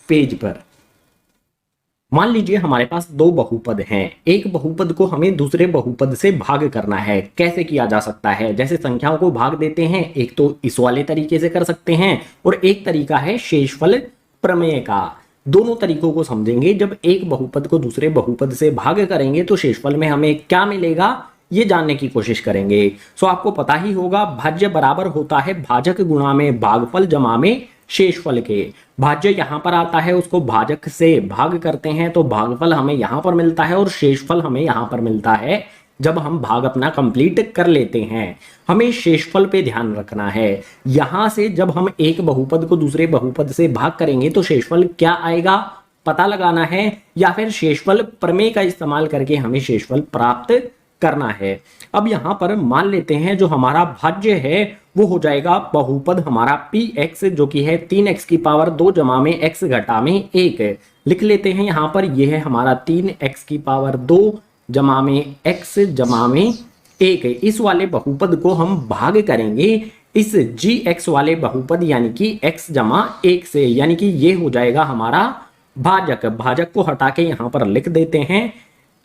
पेज पर। मान लीजिए हमारे पास 2 बहुपद हैं। एक बहुपद को हमें दूसरे बहुपद से भाग करना है। कैसे किया जा सकता है? जैसे संख्याओं को भाग देते हैं, एक तो इस वाले तरीके से कर सकते हैं और एक तरीका है शेषफल प्रमेय का। दोनों तरीकों को समझेंगे। जब एक बहुपद को दूसरे बहुपद से भाग करेंगे तो शेषफल में हमें क्या मिलेगा ये जानने की कोशिश करेंगे। सो आपको पता ही होगा भाज्य बराबर होता है भाजक गुणा में भागफल जमा में शेषफल के। भाज्य यहां पर आता है, उसको भाजक से भाग करते हैं तो भागफल हमें यहां पर मिलता है और शेषफल हमें यहां पर मिलता है जब हम भाग अपना कंप्लीट कर लेते हैं। हमें शेषफल पे ध्यान रखना है। यहां से जब हम एक बहुपद को दूसरे बहुपद से भाग करेंगे तो शेषफल क्या आएगा पता लगाना है, या फिर शेषफल प्रमेय का इस्तेमाल करके हमें शेषफल प्राप्त करना है। अब यहां पर मान लेते हैं जो हमारा भाज्य है वो हो जाएगा बहुपद हमारा px जो कि है 3x की पावर 2 जमा में x घटा में 1। लिख लेते हैं यहां पर यह है हमारा 3x की पावर 2 जमा में x जमा में 1। इस वाले बहुपद को हम भाग करेंगे इस gx वाले बहुपद यानी कि x जमा 1 से, यानी कि ये हो जाएगा हमारा भाजक। भाजक को हटा के यहां पर लिख देते हैं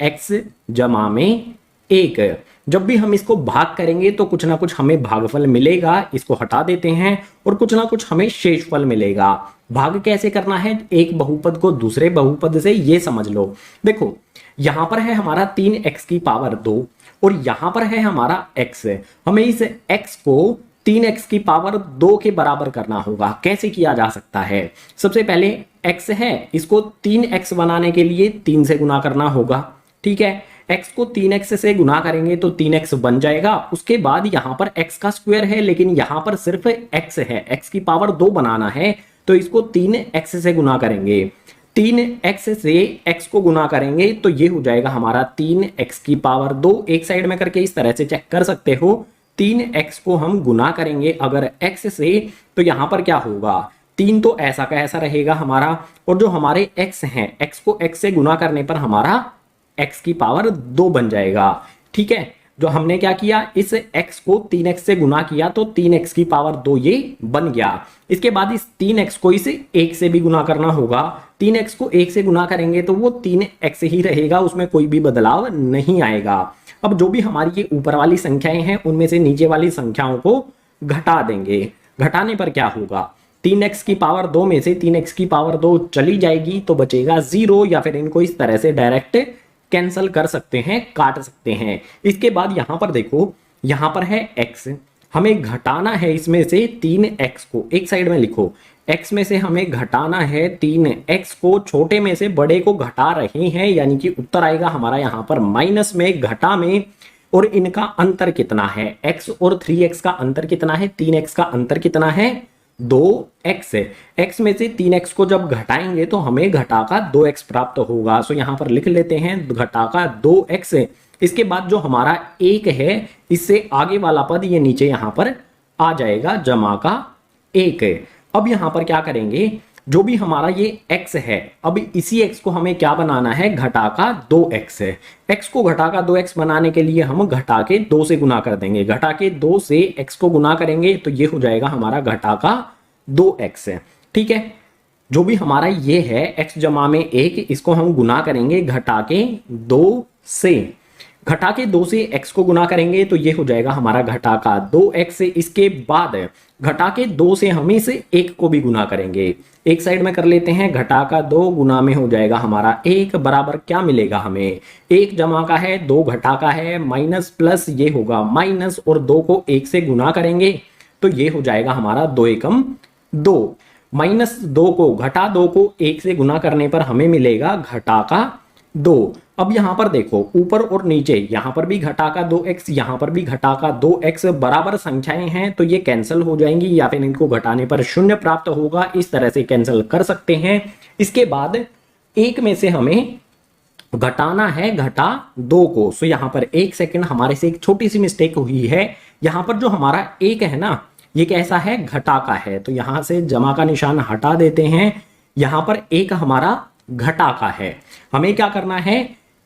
x जमा में 1। जब भी हम इसको भाग करेंगे तो कुछ ना कुछ हमें भागफल मिलेगा, इसको हटा देते हैं और कुछ ना कुछ हमें शेषफल मिलेगा। भाग कैसे करना है एक बहुपद को दूसरे बहुपद से ये समझ लो। देखो यहां पर है हमारा 3x की पावर 2 और यहां पर है हमारा x। हमें इस x को 3x की पावर 2 के बराबर करना होगा। कैसे किया जा सकता है? सबसे पहले x है, इसको 3x बनाने के लिए 3 से गुना करना होगा। ठीक है, x को 3x से गुना करेंगे तो 3x बन जाएगा। उसके बाद यहां पर x का स्क्वायर है लेकिन यहां पर सिर्फ x है, x की पावर 2 बनाना है तो इसको 3x से गुना करेंगे। 3x से x को गुना करेंगे तो ये हो जाएगा हमारा 3x की पावर 2। एक साइड में करके इस तरह से चेक कर सकते हो। 3x को हम गुना करेंगे अगर x से तो यहां पर क्या होगा 3 तो ऐसा का ऐसा रहेगा हमारा, और जो हमारे x हैं x को x से गुना करने पर हमारा x की पावर 2 बन जाएगा। ठीक है, जो हमने क्या किया इस x को 3x से गुना किया तो 3x की पावर 2 ये बन गया। इसके बाद इस 3x को इसे 1 से भी गुना करना होगा। 3x को 1 से गुना करेंगे तो वो 3x ही रहेगा, उसमें कोई भी बदलाव नहीं आएगा। अब जो भी हमारी ये ऊपर वाली संख्याएं हैं उनमें से नीचे वाली संख्याओं को घटा देंगे। घटाने पर क्या होगा 3x की पावर 2 में से 3x की पावर 2 चली जाएगी तो बचेगा 0, या फिर इनको इस तरह से डायरेक्ट कैंसल कर सकते हैं, काट सकते हैं। इसके बाद यहां पर देखो यहां पर है x, हमें घटाना है इसमें से 3x को। एक साइड में लिखो x में से हमें घटाना है 3x को, छोटे में से बड़े को घटा रहे हैं, यानी कि उत्तर आएगा हमारा यहां पर माइनस में घटा में। और इनका अंतर कितना है x और 3x का अंतर कितना है 3x का अंतर कितना है 2x है। x में से 3x को जब घटाएंगे तो हमें घटा का 2x प्राप्त होगा। सो यहां पर लिख लेते हैं घटा का 2x। इसके बाद जो हमारा 1 है इससे आगे वाला पद ये नीचे यहां पर आ जाएगा जमा का 1। अब यहां पर क्या करेंगे जो भी हमारा ये x है, अब इसी x को हमें क्या बनाना है घटा का 2x है। x को घटा का 2x बनाने के लिए हम घटा के 2 से गुना कर देंगे। घटा के 2 से x को गुना करेंगे तो ये हो जाएगा हमारा घटा का 2x है। ठीक है, जो भी हमारा ये है x जमा में 1, इसको हम गुना करेंगे घटा के 2 से। घटा के 2 से x को गुना करेंगे तो ये हो जाएगा हमारा घटा का 2x। इसके बाद घटा के 2 से हम इस 1 को भी गुना करेंगे, एक साइड में कर लेते हैं। घटा का 2 गुना में हो जाएगा हमारा 1 बराबर क्या मिलेगा हमें, 1 जमा का है 2 घटा का है, माइनस प्लस ये होगा माइनस, और 2 को 1 से गुना करेंगे तो ये हो जाएगा हमारा 2 एकम 2, माइनस 2 को घटा 2 को 1 से गुना करने पर हमें मिलेगा घटा का 2। अब यहां पर देखो ऊपर और नीचे, यहां पर भी घटा का 2x, यहां पर भी घटा का 2x, बराबर संख्याएं हैं तो ये कैंसिल हो जाएंगी या फिर इनको घटाने पर शून्य प्राप्त होगा, इस तरह से कैंसिल कर सकते हैं। इसके बाद एक में से हमें घटाना है घटा 2 को। सो यहां पर 1 सेकंड, हमारे से एक छोटी सी मिस्टेक हुई है। यहां पर जो हमारा 1 है ना, ये कैसा है, घटा का है, तो यहां से जमा का निशान हटा देते हैं। यहां पर 1 हमारा घटा का है, हमें क्या करना है,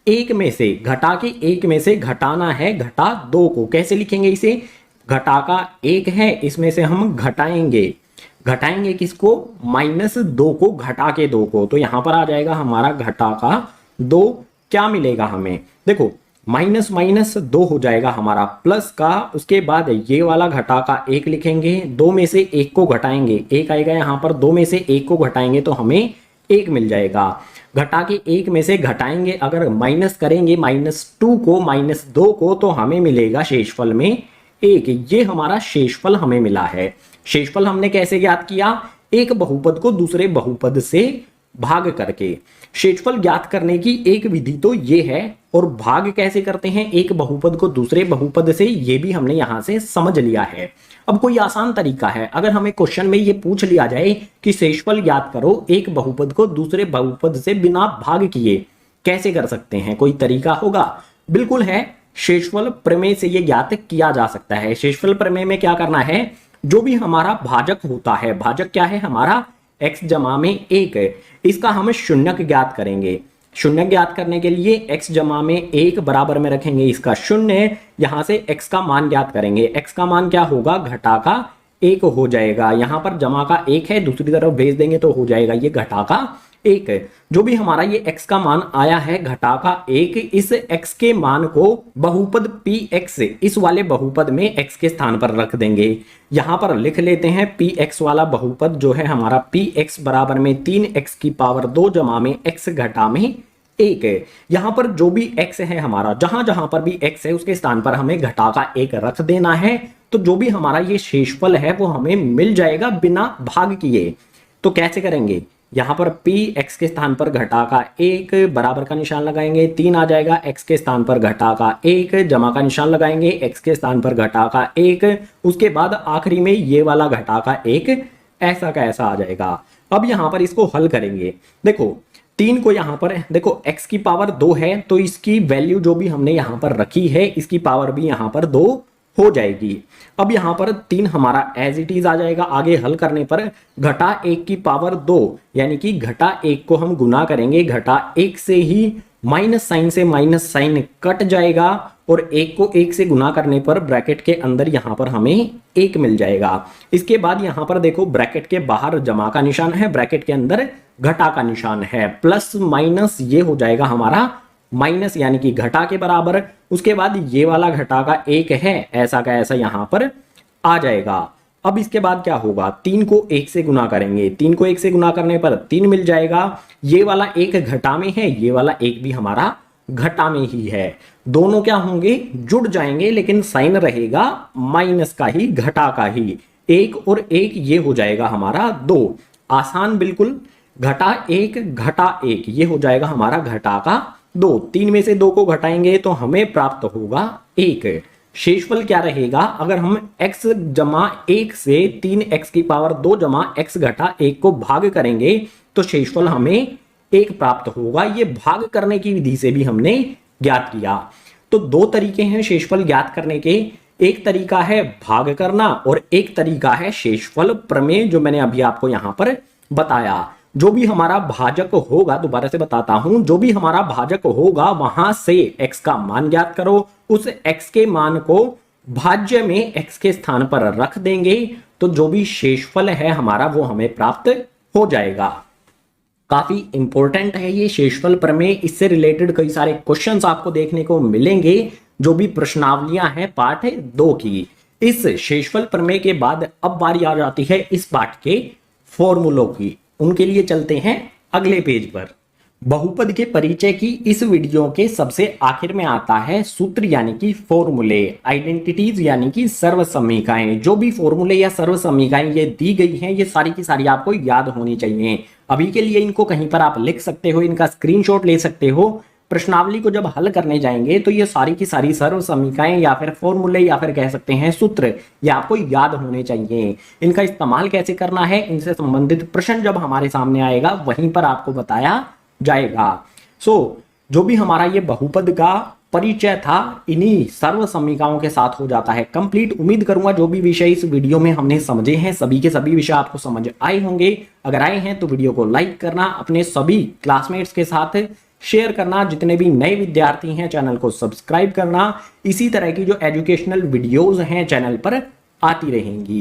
1 में से घटा के 1 में से घटाना है घटा 2 को। कैसे लिखेंगे इसे, घटा का 1 है, इसमें से हम घटाएंगे किसको, माइनस 2 को घटा के 2 को, तो यहां पर आ जाएगा हमारा घटा का 2। क्या मिलेगा हमें, देखो माइनस माइनस 2 हो जाएगा हमारा प्लस का, उसके बाद ये वाला घटा का 1 लिखेंगे, 2 में से 1 को घटाएंगे, 1 आएगा यहां पर, 2 में से 1 को घटाएंगे तो हमें 1 मिल जाएगा। घटा के 1 में से घटाएंगे, अगर माइनस करेंगे -2 को -2 को, तो हमें मिलेगा शेषफल में 1। ये हमारा शेषफल हमें मिला है। शेषफल हमने कैसे ज्ञात किया, एक बहुपद को दूसरे बहुपद से भाग करके। शेषफल ज्ञात करने की एक विधि तो ये है, और भाग कैसे करते हैं एक बहुपद को दूसरे बहुपद से, ये भी हमने यहां से समझ लिया है। अब कोई आसान तरीका है, अगर हमें क्वेश्चन में ये पूछ लिया जाए कि शेषफल ज्ञात करो एक बहुपद को दूसरे बहुपद से बिना भाग किए, कैसे कर सकते हैं, कोई तरीका होगा? बिल्कुल है, शेषफल प्रमेय से ये ज्ञात किया जा सकता है। शेषफल प्रमेय में क्या करना है, जो भी हमारा भाजक होता है, भाजक क्या है हमारा x जमा में 1, इसका हम शून्यक ज्ञात करेंगे। शून्य ज्ञात करने के लिए x जमा में 1 बराबर में रखेंगे इसका शून्य, यहां से x का मान ज्ञात करेंगे। x का मान क्या होगा, घटा का 1 हो जाएगा, यहां पर जमा का 1 है, दूसरी तरफ भेज देंगे तो हो जाएगा ये घटा का 1। जो भी हमारा ये x का मान आया है घटा का 1, इस x के मान को बहुपद px, इस वाले बहुपद में x के स्थान पर रख देंगे। यहां पर लिख लेते हैं px वाला बहुपद जो है हमारा px बराबर में 3x की पावर 2 जमा में x घटा में 1। यहां पर जो भी x है हमारा, जहां जहां पर भी x है उसके स्थान पर हमें घटा का 1 रख देना है, तो जो भी हमारा ये शेषफल है वो हमें मिल जाएगा बिना भाग किए। तो कैसे करेंगे, यहां पर px के स्थान पर घटा का 1 बराबर का निशान लगाएंगे, 3 आ जाएगा, x के स्थान पर घटा का 1 जमा का निशान लगाएंगे, x के स्थान पर घटा का 1, उसके बाद आखिरी में ये वाला घटा का 1 ऐसा का ऐसा आ जाएगा। अब यहां पर इसको हल करेंगे, देखो 3 को यहां पर देखो x की पावर 2 है, तो इसकी वैल्यू जो भी हमने यहां पर रखी है इसकी पावर भी यहां पर 2 हो जाएगी। अब यहां पर 3 हमारा एज इट इज आ जाएगा। आगे हल करने पर घटा 1 की पावर 2, यानी कि घटा 1 को हम गुना करेंगे, घटा 1 से ही माइनस साइन से माइनस साइन कट जाएगा, और 1 को 1 से गुना करने पर ब्रैकेट के अंदर यहां पर हमें 1 मिल जाएगा। इसके बाद यहां पर देखो ब्रैकेट के बाहर जमा का निशान है, ब्रैकेट के अंदर घटा का निशान है, प्लस माइनस ये हो जाएगा हमारा माइनस, यानी कि घटा के बराबर। उसके बाद ये वाला घटा का 1 है, ऐसा का ऐसा यहां पर आ जाएगा। अब इसके बाद क्या होगा, 3 को 1 से गुना करेंगे, 3 को 1 से गुना करने पर 3 मिल जाएगा। ये वाला 1 घटा में है, ये वाला 1 भी हमारा घटा में ही है, दोनों क्या होंगे, जुड़ जाएंगे, लेकिन साइन रहेगा माइनस का ही, घटा का ही। 1 और 1 ये हो जाएगा हमारा 2, आसान बिल्कुल। घटा 1 घटा 1 ये हो जाएगा हमारा घटा का 2, 3 में से 2 को घटाएंगे तो हमें प्राप्त होगा 1। शेषफल क्या रहेगा, अगर हम x जमा 1 से 3x की पावर 2 जमा x घटा 1 को भाग करेंगे तो शेषफल हमें 1 प्राप्त होगा। ये भाग करने की विधि से भी हमने ज्ञात किया। तो 2 तरीके हैं शेषफल ज्ञात करने के, एक तरीका है भाग करना और एक तरीका है शेषफल प्रमेय, जो मैंने अभी आपको यहां पर बताया। जो भी हमारा भाजक होगा, दोबारा से बताता हूं, जो भी हमारा भाजक होगा वहां से x का मान ज्ञात करो, उस x के मान को भाज्य में x के स्थान पर रख देंगे, तो जो भी शेषफल है हमारा वो हमें प्राप्त हो जाएगा। काफी इंपॉर्टेंट है ये शेषफल प्रमेय। इससे रिलेटेड कई सारे क्वेश्चंस आपको देखने को मिलेंगे जो भी प्रश्नावलियां हैं पार्ट 2 की। इस शेषफल प्रमेय के बाद अब बारी आ जाती है इस पार्ट के फॉर्मूलों की। उनके लिए चलते हैं अगले पेज पर। बहुपद के परिचय की इस वीडियो के सबसे आखिर में आता है सूत्र यानी कि फॉर्मूले, आइडेंटिटीज यानी कि सर्व समीकाएं। जो भी फॉर्मूले या सर्व समीकाएं ये दी गई हैं ये सारी की सारी आपको याद होनी चाहिए। अभी के लिए इनको कहीं पर आप लिख सकते हो, इनका स्क्रीनशॉट ले सकते हो। प्रश्नावली को जब हल करने जाएंगे तो ये सारी की सारी सर्व समीकाएं या फिर फॉर्मूले या फिर कह सकते हैं सूत्र ये आपको याद होने चाहिए। इनका इस्तेमाल कैसे करना है, इनसे संबंधित प्रश्न जब हमारे सामने आएगा वहीं पर आपको बताया जाएगा। जो भी हमारा ये बहुपद का परिचय था इन्हीं सर्व समीकाओं के साथ हो जाता है कंप्लीट। उम्मीद करूंगा जो भी विषय इस वीडियो में हमने समझे हैं सभी के सभी विषय आपको समझ आए होंगे। अगर आए हैं तो वीडियो को लाइक करना, अपने सभी क्लासमेट्स के साथ शेयर करना, जितने भी नए विद्यार्थी हैं चैनल को सब्सक्राइब करना। इसी तरह की जो एजुकेशनल वीडियोज हैं चैनल पर आती रहेंगी।